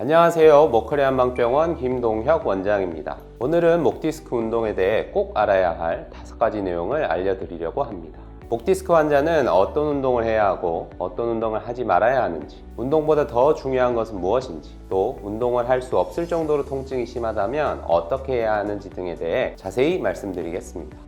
안녕하세요. 목허리 한방병원 김동혁 원장입니다. 오늘은 목 디스크 운동에 대해 꼭 알아야 할 5가지 내용을 알려드리려고 합니다. 목 디스크 환자는 어떤 운동을 해야 하고 어떤 운동을 하지 말아야 하는지, 운동보다 더 중요한 것은 무엇인지, 또 운동을 할 수 없을 정도로 통증이 심하다면 어떻게 해야 하는지 등에 대해 자세히 말씀드리겠습니다.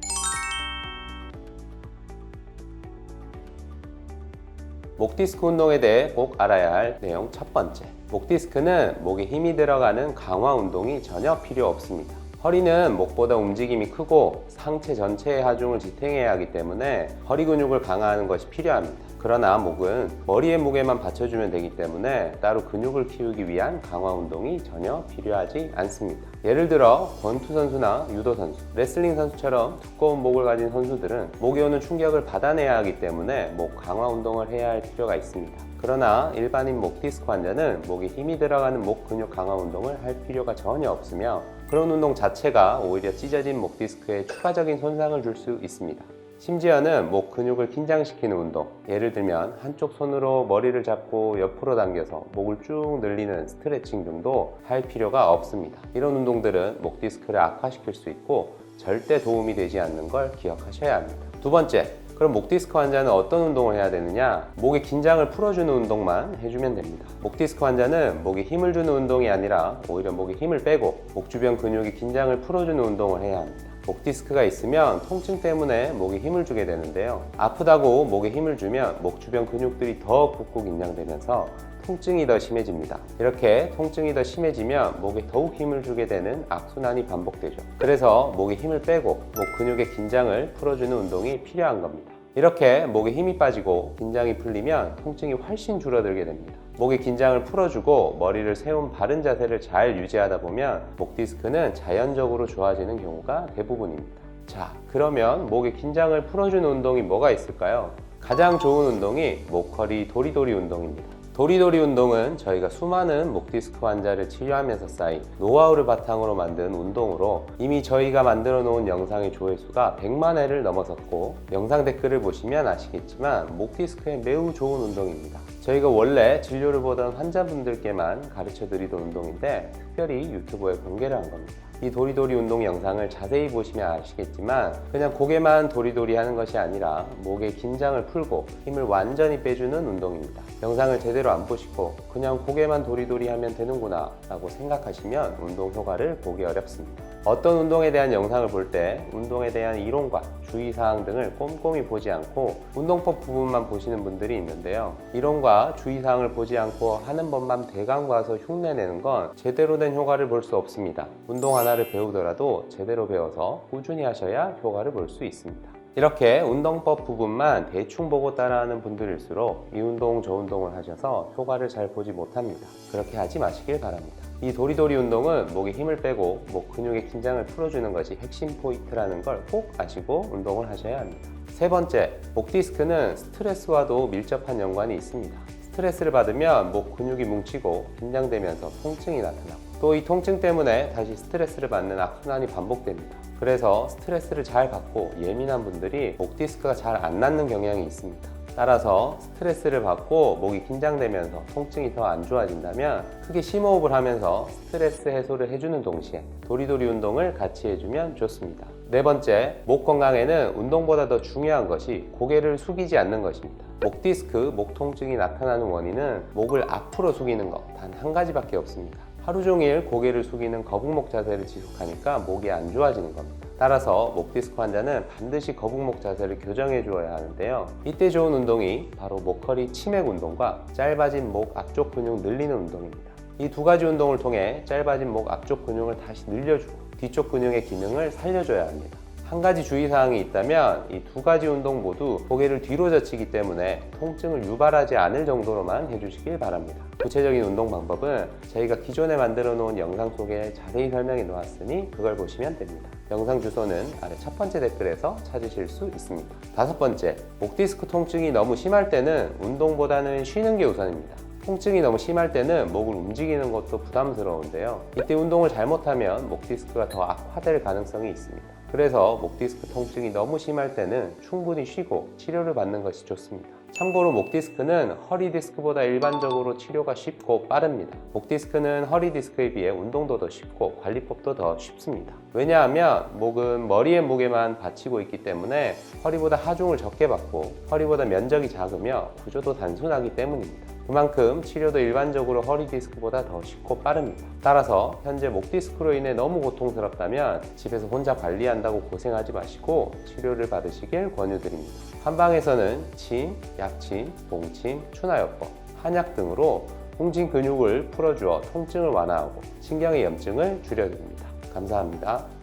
목 디스크 운동에 대해 꼭 알아야 할 내용 첫 번째, 목 디스크는 목에 힘이 들어가는 강화 운동이 전혀 필요 없습니다. 허리는 목보다 움직임이 크고 상체 전체의 하중을 지탱해야 하기 때문에 허리 근육을 강화하는 것이 필요합니다. 그러나 목은 머리의 무게만 받쳐주면 되기 때문에 따로 근육을 키우기 위한 강화 운동이 전혀 필요하지 않습니다. 예를 들어 권투 선수나 유도 선수, 레슬링 선수처럼 두꺼운 목을 가진 선수들은 목에 오는 충격을 받아내야 하기 때문에 목 강화 운동을 해야 할 필요가 있습니다. 그러나 일반인 목 디스크 환자는 목에 힘이 들어가는 목 근육 강화 운동을 할 필요가 전혀 없으며 그런 운동 자체가 오히려 찢어진 목 디스크에 추가적인 손상을 줄 수 있습니다. 심지어는 목 근육을 긴장시키는 운동, 예를 들면 한쪽 손으로 머리를 잡고 옆으로 당겨서 목을 쭉 늘리는 스트레칭 등도 할 필요가 없습니다. 이런 운동들은 목 디스크를 악화시킬 수 있고 절대 도움이 되지 않는 걸 기억하셔야 합니다. 두 번째, 그럼 목 디스크 환자는 어떤 운동을 해야 되느냐? 목의 긴장을 풀어주는 운동만 해주면 됩니다. 목 디스크 환자는 목에 힘을 주는 운동이 아니라 오히려 목에 힘을 빼고 목 주변 근육의 긴장을 풀어주는 운동을 해야 합니다. 목 디스크가 있으면 통증 때문에 목에 힘을 주게 되는데요. 아프다고 목에 힘을 주면 목 주변 근육들이 더 붓고 긴장되면서 통증이 더 심해집니다. 이렇게 통증이 더 심해지면 목에 더욱 힘을 주게 되는 악순환이 반복되죠. 그래서 목에 힘을 빼고 목 근육의 긴장을 풀어주는 운동이 필요한 겁니다. 이렇게 목에 힘이 빠지고 긴장이 풀리면 통증이 훨씬 줄어들게 됩니다. 목의 긴장을 풀어주고 머리를 세운 바른 자세를 잘 유지하다 보면 목 디스크는 자연적으로 좋아지는 경우가 대부분입니다. 자, 그러면 목의 긴장을 풀어주는 운동이 뭐가 있을까요? 가장 좋은 운동이 목허리 도리도리 운동입니다. 도리도리 운동은 저희가 수많은 목 디스크 환자를 치료하면서 쌓인 노하우를 바탕으로 만든 운동으로 이미 저희가 만들어 놓은 영상의 조회수가 100만 회를 넘어섰고 영상 댓글을 보시면 아시겠지만 목 디스크에 매우 좋은 운동입니다. 저희가 원래 진료를 보던 환자분들께만 가르쳐 드리던 운동인데 특별히 유튜브에 공개를 한 겁니다. 이 도리도리 운동 영상을 자세히 보시면 아시겠지만 그냥 고개만 도리도리 하는 것이 아니라 목의 긴장을 풀고 힘을 완전히 빼주는 운동입니다. 영상을 제대로 안 보시고 그냥 고개만 도리도리 하면 되는구나 라고 생각하시면 운동 효과를 보기 어렵습니다. 어떤 운동에 대한 영상을 볼 때 운동에 대한 이론과 주의사항 등을 꼼꼼히 보지 않고 운동법 부분만 보시는 분들이 있는데요. 이론과 주의사항을 보지 않고 하는 법만 대강 봐서 흉내내는 건 제대로 된 효과를 볼 수 없습니다. 운동 하나를 배우더라도 제대로 배워서 꾸준히 하셔야 효과를 볼 수 있습니다. 이렇게 운동법 부분만 대충 보고 따라하는 분들일수록 이 운동 저 운동을 하셔서 효과를 잘 보지 못합니다. 그렇게 하지 마시길 바랍니다. 이 도리도리 운동은 목에 힘을 빼고 목 근육의 긴장을 풀어주는 것이 핵심 포인트라는 걸 꼭 아시고 운동을 하셔야 합니다. 세 번째, 목 디스크는 스트레스와도 밀접한 연관이 있습니다. 스트레스를 받으면 목 근육이 뭉치고 긴장되면서 통증이 나타나고 또 이 통증 때문에 다시 스트레스를 받는 악순환이 반복됩니다. 그래서 스트레스를 잘 받고 예민한 분들이 목 디스크가 잘 안 낫는 경향이 있습니다. 따라서 스트레스를 받고 목이 긴장되면서 통증이 더 안 좋아진다면 크게 심호흡을 하면서 스트레스 해소를 해주는 동시에 도리도리 운동을 같이 해주면 좋습니다. 네 번째, 목 건강에는 운동보다 더 중요한 것이 고개를 숙이지 않는 것입니다. 목 디스크, 목 통증이 나타나는 원인은 목을 앞으로 숙이는 것 단 한 가지밖에 없습니다. 하루 종일 고개를 숙이는 거북목 자세를 지속하니까 목이 안 좋아지는 겁니다. 따라서 목 디스크 환자는 반드시 거북목 자세를 교정해 주어야 하는데요. 이때 좋은 운동이 바로 목허리 치맥 운동과 짧아진 목 앞쪽 근육 늘리는 운동입니다. 이 두 가지 운동을 통해 짧아진 목 앞쪽 근육을 다시 늘려주고 뒤쪽 근육의 기능을 살려줘야 합니다. 한 가지 주의사항이 있다면 이 두 가지 운동 모두 고개를 뒤로 젖히기 때문에 통증을 유발하지 않을 정도로만 해주시길 바랍니다. 구체적인 운동 방법은 저희가 기존에 만들어 놓은 영상 속에 자세히 설명해 놓았으니 그걸 보시면 됩니다. 영상 주소는 아래 첫 번째 댓글에서 찾으실 수 있습니다. 다섯 번째, 목 디스크 통증이 너무 심할 때는 운동보다는 쉬는 게 우선입니다. 통증이 너무 심할 때는 목을 움직이는 것도 부담스러운데요. 이때 운동을 잘못하면 목 디스크가 더 악화될 가능성이 있습니다. 그래서 목 디스크 통증이 너무 심할 때는 충분히 쉬고 치료를 받는 것이 좋습니다. 참고로 목 디스크는 허리 디스크보다 일반적으로 치료가 쉽고 빠릅니다. 목 디스크는 허리 디스크에 비해 운동도 더 쉽고 관리법도 더 쉽습니다. 왜냐하면 목은 머리의 무게만 받치고 있기 때문에 허리보다 하중을 적게 받고 허리보다 면적이 작으며 구조도 단순하기 때문입니다. 그만큼 치료도 일반적으로 허리 디스크보다 더 쉽고 빠릅니다. 따라서 현재 목 디스크로 인해 너무 고통스럽다면 집에서 혼자 관리한다고 고생하지 마시고 치료를 받으시길 권유드립니다. 한방에서는 침, 약침, 봉침, 추나요법, 한약 등으로 홍진 근육을 풀어주어 통증을 완화하고 신경의 염증을 줄여줍니다. 감사합니다.